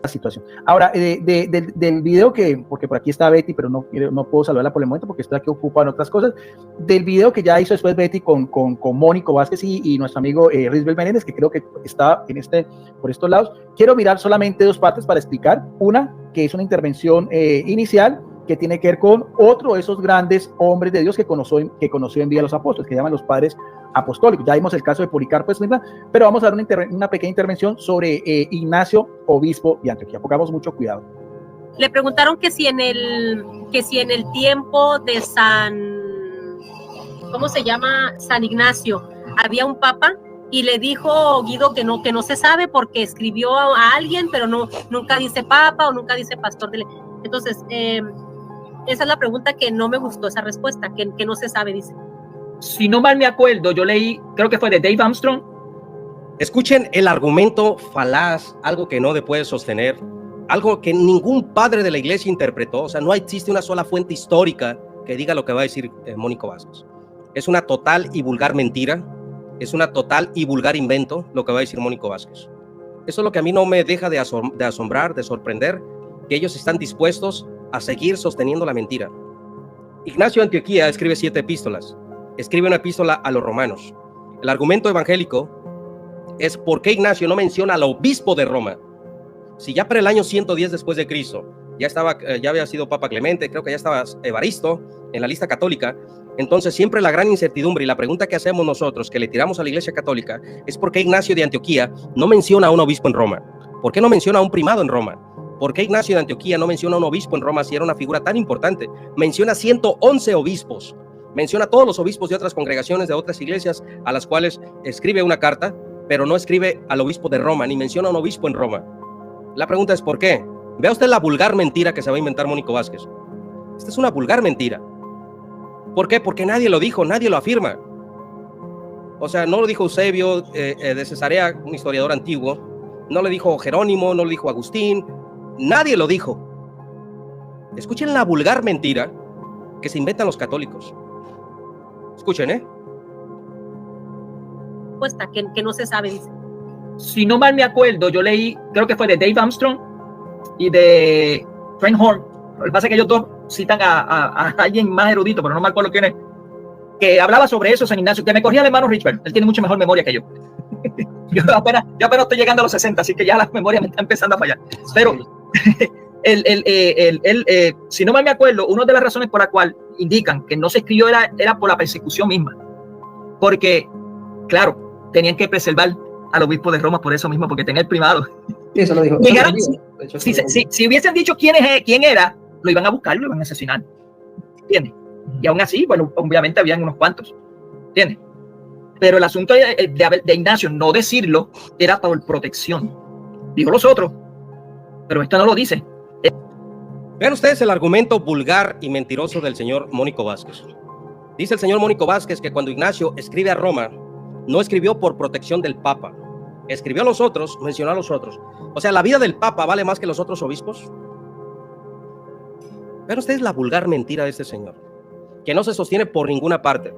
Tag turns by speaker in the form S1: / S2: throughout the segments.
S1: Situación. Ahora, del video porque por aquí está Betty, pero no puedo saludarla por el momento porque estoy aquí ocupado en otras cosas, del video que ya hizo después Betty con Mónico Vázquez y nuestro amigo Risbel Menéndez, que creo que está por estos lados, quiero mirar solamente dos partes para explicar. Una, que es una intervención inicial, que tiene que ver con otro de esos grandes hombres de Dios que conoció en vida a los apóstoles, que llaman los padres apostólicos. Ya vimos el caso de Policarpo, pero vamos a dar una pequeña intervención sobre Ignacio, obispo de Antioquía. Pongamos mucho cuidado.
S2: Le preguntaron que si en el tiempo de ¿cómo se llama? San Ignacio, había un papa, y le dijo Guido que no se sabe porque escribió a alguien, pero nunca dice papa o nunca dice pastor. Entonces, esa es la pregunta que no me gustó, esa respuesta, que no se sabe, dice.
S3: Si no mal me acuerdo, yo leí, creo que fue de Dave Armstrong.
S4: Escuchen el argumento falaz, algo que no le puede sostener, algo que ningún padre de la iglesia interpretó. O sea, no existe una sola fuente histórica que diga lo que va a decir Mónico Vázquez. Es una total y vulgar mentira, es una total y vulgar invento lo que va a decir Mónico Vázquez. Eso es lo que a mí no me deja de asombrar, de sorprender, que ellos están dispuestos a seguir sosteniendo la mentira. Ignacio de Antioquía escribe 7 epístolas. Escribe una epístola a los romanos. El argumento evangélico es por qué Ignacio no menciona al obispo de Roma. Si ya para el año 110 después de Cristo ya había sido Papa Clemente, creo que ya estaba Evaristo en la lista católica, entonces siempre la gran incertidumbre y la pregunta que hacemos nosotros, que le tiramos a la iglesia católica, es por qué Ignacio de Antioquía no menciona a un obispo en Roma. ¿Por qué no menciona a un primado en Roma? ¿Por qué Ignacio de Antioquía no menciona a un obispo en Roma si era una figura tan importante? Menciona 111 obispos. Menciona a todos los obispos de otras congregaciones, de otras iglesias, a las cuales escribe una carta, pero no escribe al obispo de Roma, ni menciona a un obispo en Roma. La pregunta es ¿por qué? Vea usted la vulgar mentira que se va a inventar Mónico Vázquez. Esta es una vulgar mentira. ¿Por qué? Porque nadie lo dijo, nadie lo afirma. O sea, no lo dijo Eusebio de Cesarea, un historiador antiguo, no le dijo Jerónimo, no lo dijo Agustín, nadie lo dijo. Escuchen la vulgar mentira que se inventan los católicos. Escuchen,
S2: Respuesta que no se sabe, dice.
S3: Si no mal me acuerdo, yo leí, creo que fue de Dave Armstrong y de Trent Horn. Lo que pasa es que ellos dos citan a alguien más erudito, pero no me acuerdo quién es, que hablaba sobre eso, San Ignacio, que me corría el hermano Richard. Él tiene mucho mejor memoria que yo. Yo apenas estoy llegando a los 60, así que ya la memoria me está empezando a fallar. Pero si no mal me acuerdo, una de las razones por la cual indican que no se escribió era por la persecución misma. Porque, claro, tenían que preservar al obispo de Roma por eso mismo, porque tenía el primado.
S5: Sí, eso lo dijo.
S3: Si hubiesen dicho quién era, lo iban a buscar, lo iban a asesinar. ¿Entiendes? Y aún así, bueno, obviamente habían unos cuantos. ¿Entiendes? Pero el asunto de Ignacio no decirlo era por protección. Dijo los otros, pero esto no lo dice.
S4: Vean ustedes el argumento vulgar y mentiroso del señor Mónico Vázquez. Dice el señor Mónico Vázquez que cuando Ignacio escribe a Roma, no escribió por protección del Papa. Escribió a los otros, mencionó a los otros. O sea, ¿la vida del Papa vale más que los otros obispos? Vean ustedes la vulgar mentira de este señor, que no se sostiene por ninguna parte.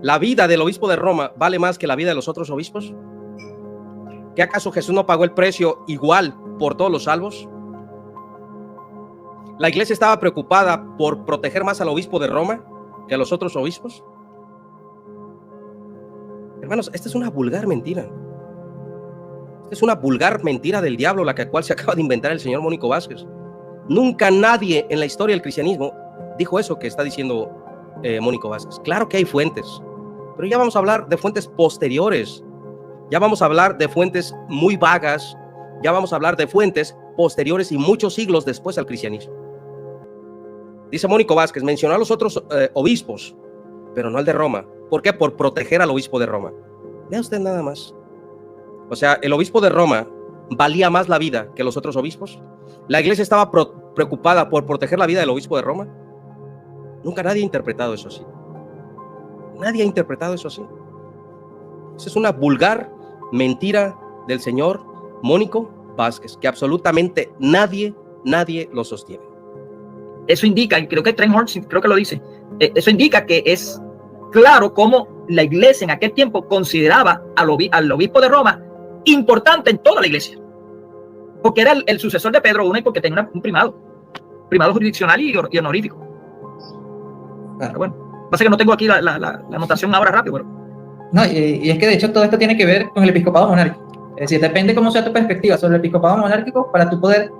S4: ¿La vida del obispo de Roma vale más que la vida de los otros obispos? ¿Qué acaso Jesús no pagó el precio igual por todos los salvos? ¿La iglesia estaba preocupada por proteger más al obispo de Roma que a los otros obispos? Hermanos, esta es una vulgar mentira. Esta es una vulgar mentira del diablo, la cual se acaba de inventar el señor Mónico Vázquez. Nunca nadie en la historia del cristianismo dijo eso que está diciendo Mónico Vázquez. Claro que hay fuentes, pero ya vamos a hablar de fuentes posteriores. Ya vamos a hablar de fuentes muy vagas. Ya vamos a hablar de fuentes posteriores y muchos siglos después al cristianismo. Dice Mónico Vázquez, mencionó a los otros obispos, pero no al de Roma. ¿Por qué? Por proteger al obispo de Roma. Vea usted nada más. O sea, el obispo de Roma valía más la vida que los otros obispos. La iglesia estaba preocupada por proteger la vida del obispo de Roma. Nunca nadie ha interpretado eso así. Nadie ha interpretado eso así. Esa es una vulgar mentira del señor Mónico Vázquez, que absolutamente nadie lo sostiene.
S3: Eso indica, y creo que Trent Horn creo que lo dice, eso indica que es claro cómo la iglesia en aquel tiempo consideraba al obispo de Roma importante en toda la iglesia, porque era el sucesor de Pedro I y porque tenía un primado jurisdiccional y honorífico. Pero bueno, pasa que no tengo aquí la anotación ahora rápido, pero...
S5: No, y es que de hecho todo esto tiene que ver con el episcopado monárquico. Es decir, depende cómo sea tu perspectiva sobre el episcopado monárquico para tú poder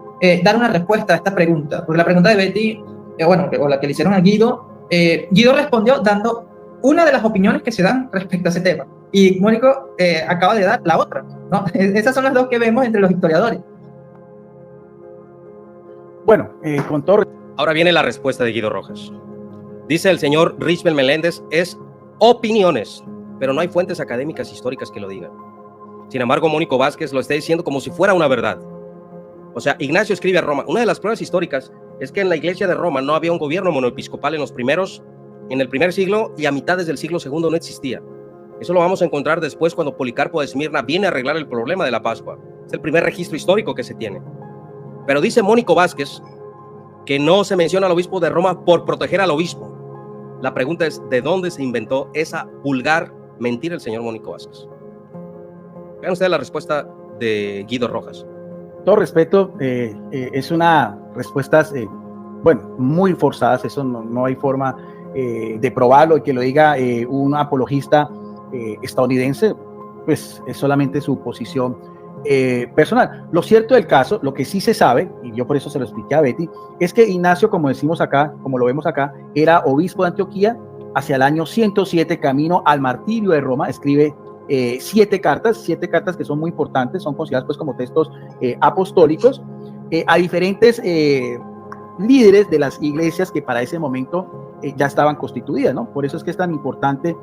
S5: dar una respuesta a esta pregunta. Porque la pregunta de Betty, o la que le hicieron a Guido, Guido respondió dando una de las opiniones que se dan respecto a ese tema. Y Mónico acaba de dar la otra, ¿no? Esas son las dos que vemos entre los historiadores.
S1: Bueno, con todo...
S4: Ahora viene la respuesta de Guido Rojas. Dice el señor Richmond Meléndez, es opiniones, pero no hay fuentes académicas históricas que lo digan. Sin embargo, Mónico Vázquez lo está diciendo como si fuera una verdad. O sea, Ignacio escribe a Roma. Una de las pruebas históricas es que en la iglesia de Roma no había un gobierno monoepiscopal en el primer siglo, y a mitades del siglo II no existía. Eso lo vamos a encontrar después cuando Policarpo de Esmirna viene a arreglar el problema de la Pascua. Es el primer registro histórico que se tiene. Pero dice Mónico Vázquez que no se menciona al obispo de Roma por proteger al obispo. La pregunta es, ¿de dónde se inventó esa vulgar mentira el señor Mónico Vázquez? Vean ustedes la respuesta de Guido Rojas.
S1: Todo respeto, es una respuesta, muy forzadas, eso no hay forma de probarlo, y que lo diga un apologista estadounidense, pues es solamente su posición personal. Lo cierto del caso, lo que sí se sabe, y yo por eso se lo expliqué a Betty, es que Ignacio, como decimos acá, como lo vemos acá, era obispo de Antioquía hacia el año 107, camino al martirio de Roma. Escribe 7 cartas que son muy importantes, son consideradas pues como textos apostólicos, a diferentes líderes de las iglesias que para ese momento ya estaban constituidas, ¿no? Por eso es que es tan importante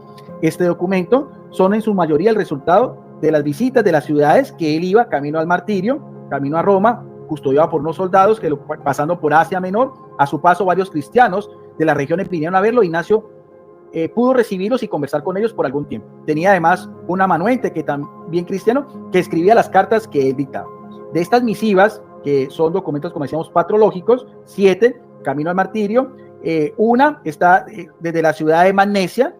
S1: este documento. Son en su mayoría el resultado de las visitas de las ciudades que él iba camino al martirio, camino a Roma, custodiado por unos soldados que pasando por Asia Menor. A su paso varios cristianos de las regiones vinieron a verlo. Ignacio pudo recibirlos y conversar con ellos por algún tiempo. Tenía además un amanuense que también cristiano, que escribía las cartas que él dictaba. De estas misivas, que son documentos, como decíamos, patrológicos, 7, camino al martirio, una está desde la ciudad de Magnesia,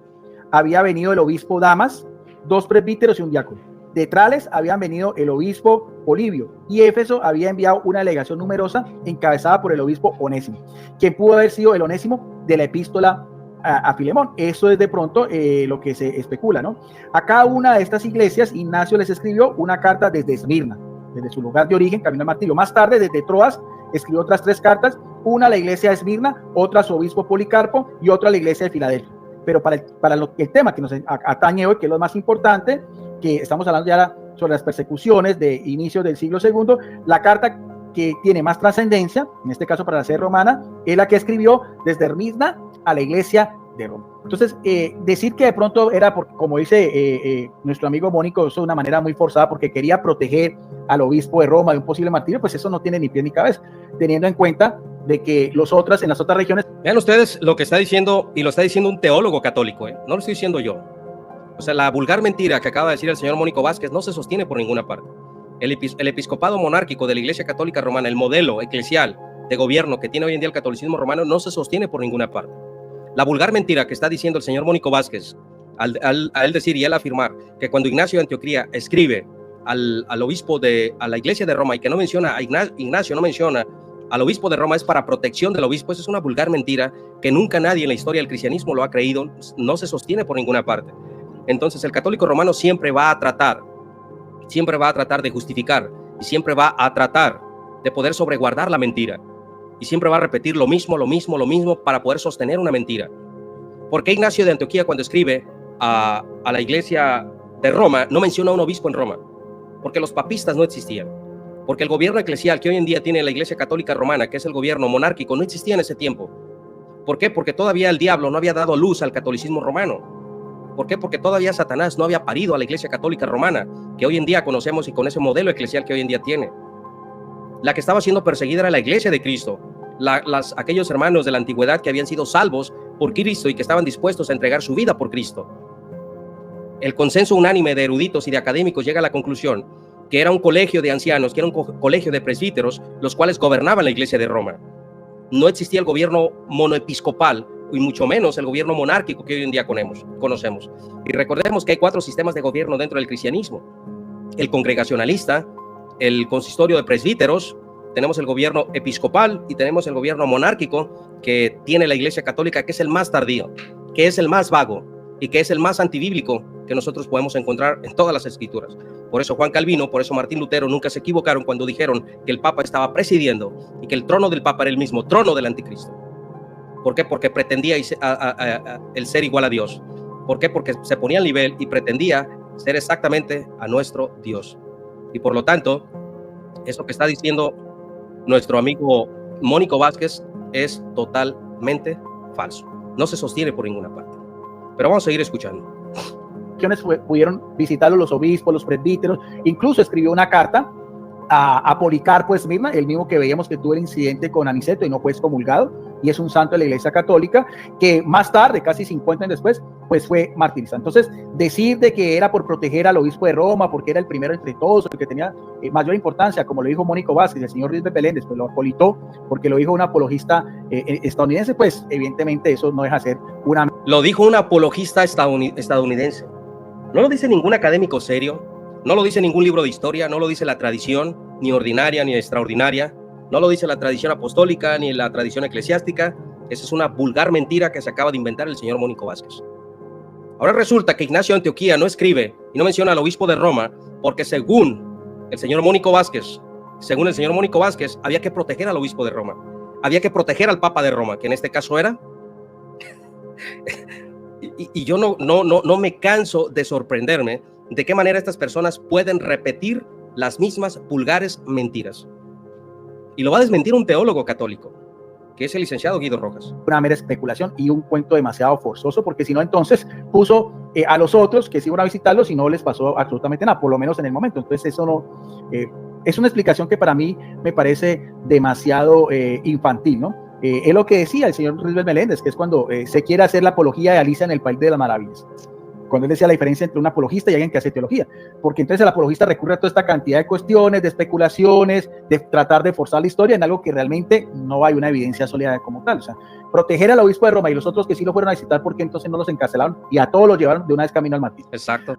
S1: había venido el obispo Damas, 2 presbíteros y un diácono. De Trales habían venido el obispo Polibio, y Éfeso había enviado una delegación numerosa encabezada por el obispo Onésimo, quien pudo haber sido el Onésimo de la epístola a Filemón. Eso es de pronto lo que se especula, ¿no? A cada una de estas iglesias Ignacio les escribió una carta desde Esmirna, desde su lugar de origen, camino al martirio. Más tarde, desde Troas, escribió otras 3 cartas, una a la iglesia de Esmirna, otra a su obispo Policarpo y otra a la iglesia de Filadelfia. Pero para el tema que nos atañe hoy, que es lo más importante, que estamos hablando ya sobre las persecuciones de inicio del siglo II, la carta que tiene más trascendencia, en este caso para la sede romana, es la que escribió desde Esmirna a la iglesia de Roma. Entonces, decir que de pronto era, como dice nuestro amigo Mónico, eso de una manera muy forzada, porque quería proteger al obispo de Roma de un posible martirio, pues eso no tiene ni pie ni cabeza, teniendo en cuenta de que en las otras regiones...
S4: Vean ustedes lo que está diciendo, y lo está diciendo un teólogo católico, no lo estoy diciendo yo. O sea, la vulgar mentira que acaba de decir el señor Mónico Vázquez no se sostiene por ninguna parte. El episcopado monárquico de la Iglesia Católica Romana, el modelo eclesial de gobierno que tiene hoy en día el catolicismo romano, no se sostiene por ninguna parte. La vulgar mentira que está diciendo el señor Mónico Vázquez al él decir y él afirmar que cuando Ignacio de Antioquía escribe al obispo a la iglesia de Roma y que no menciona a Ignacio, no menciona al obispo de Roma, es para protección del obispo, eso es una vulgar mentira que nunca nadie en la historia del cristianismo lo ha creído, no se sostiene por ninguna parte. Entonces el católico romano siempre va a tratar de justificar, y siempre va a tratar de poder sobreguardar la mentira, y siempre va a repetir lo mismo para poder sostener una mentira. ¿Por qué Ignacio de Antioquía, cuando escribe a la iglesia de Roma, no menciona a un obispo en Roma? Porque los papistas no existían, porque el gobierno eclesial que hoy en día tiene la Iglesia Católica Romana, que es el gobierno monárquico, no existía en ese tiempo. ¿Por qué? Porque todavía el diablo no había dado luz al catolicismo romano. ¿Por qué? Porque todavía Satanás no había parido a la Iglesia Católica Romana, que hoy en día conocemos, y con ese modelo eclesial que hoy en día tiene. La que estaba siendo perseguida era la Iglesia de Cristo, aquellos hermanos de la antigüedad que habían sido salvos por Cristo y que estaban dispuestos a entregar su vida por Cristo. El consenso unánime de eruditos y de académicos llega a la conclusión que era un colegio de ancianos, que era un colegio de presbíteros, los cuales gobernaban la Iglesia de Roma. No existía el gobierno monoepiscopal y mucho menos el gobierno monárquico que hoy en día conocemos. Y recordemos que hay 4 sistemas de gobierno dentro del cristianismo: el congregacionalista, el consistorio de presbíteros, tenemos el gobierno episcopal y tenemos el gobierno monárquico que tiene la Iglesia Católica, que es el más tardío, que es el más vago y que es el más antibíblico que nosotros podemos encontrar en todas las escrituras. Por eso Juan Calvino, por eso Martín Lutero nunca se equivocaron cuando dijeron que el Papa estaba presidiendo y que el trono del Papa era el mismo trono del anticristo. ¿Por qué? Porque pretendía el ser igual a Dios. ¿Por qué? Porque se ponía al nivel y pretendía ser exactamente a nuestro Dios. Y por lo tanto, eso que está diciendo nuestro amigo Mónico Vázquez es totalmente falso. No se sostiene por ninguna parte. Pero vamos a seguir escuchando.
S1: Pudieron visitarlo los obispos, los presbíteros, incluso escribió una carta a Policarpo, el mismo que veíamos que tuvo el incidente con Aniceto y no fue excomulgado, y es un santo de la Iglesia Católica, que más tarde, casi 50 años después, pues fue martirizado. Entonces, decir de que era por proteger al obispo de Roma, porque era el primero entre todos, el que tenía mayor importancia, como lo dijo Mónico Vázquez, el señor Luis Beléndez, pues lo apolitó, porque lo dijo un apologista estadounidense, pues evidentemente eso no deja de ser una...
S4: Lo dijo un apologista estadounidense. No lo dice ningún académico serio, no lo dice ningún libro de historia, no lo dice la tradición, ni ordinaria ni extraordinaria, no lo dice la tradición apostólica ni la tradición eclesiástica. Esa es una vulgar mentira que se acaba de inventar el señor Mónico Vázquez. Ahora resulta que Ignacio de Antioquía no escribe y no menciona al obispo de Roma porque según el señor Mónico Vázquez, había que proteger al obispo de Roma, había que proteger al Papa de Roma, que en este caso era... Y yo no me canso de sorprenderme de qué manera estas personas pueden repetir las mismas vulgares mentiras. Y lo va a desmentir un teólogo católico, que es el licenciado Guido Rojas.
S1: Una mera especulación y un cuento demasiado forzoso, porque si no, entonces puso a los otros que se iban a visitarlos y no les pasó absolutamente nada, por lo menos en el momento. Entonces eso no... es una explicación que para mí me parece demasiado infantil, ¿no? Es lo que decía el señor Luis Beléndez, que es cuando se quiere hacer la apología de Alicia en el País de las Maravillas. Cuando él decía la diferencia entre un apologista y alguien que hace teología, porque entonces el apologista recurre a toda esta cantidad de cuestiones, de especulaciones, de tratar de forzar la historia en algo que realmente no hay una evidencia sólida como tal. O sea, proteger al obispo de Roma y los otros que sí lo fueron a visitar, porque entonces no los encarcelaron y a todos los llevaron de una vez camino al martirio.
S4: Exacto.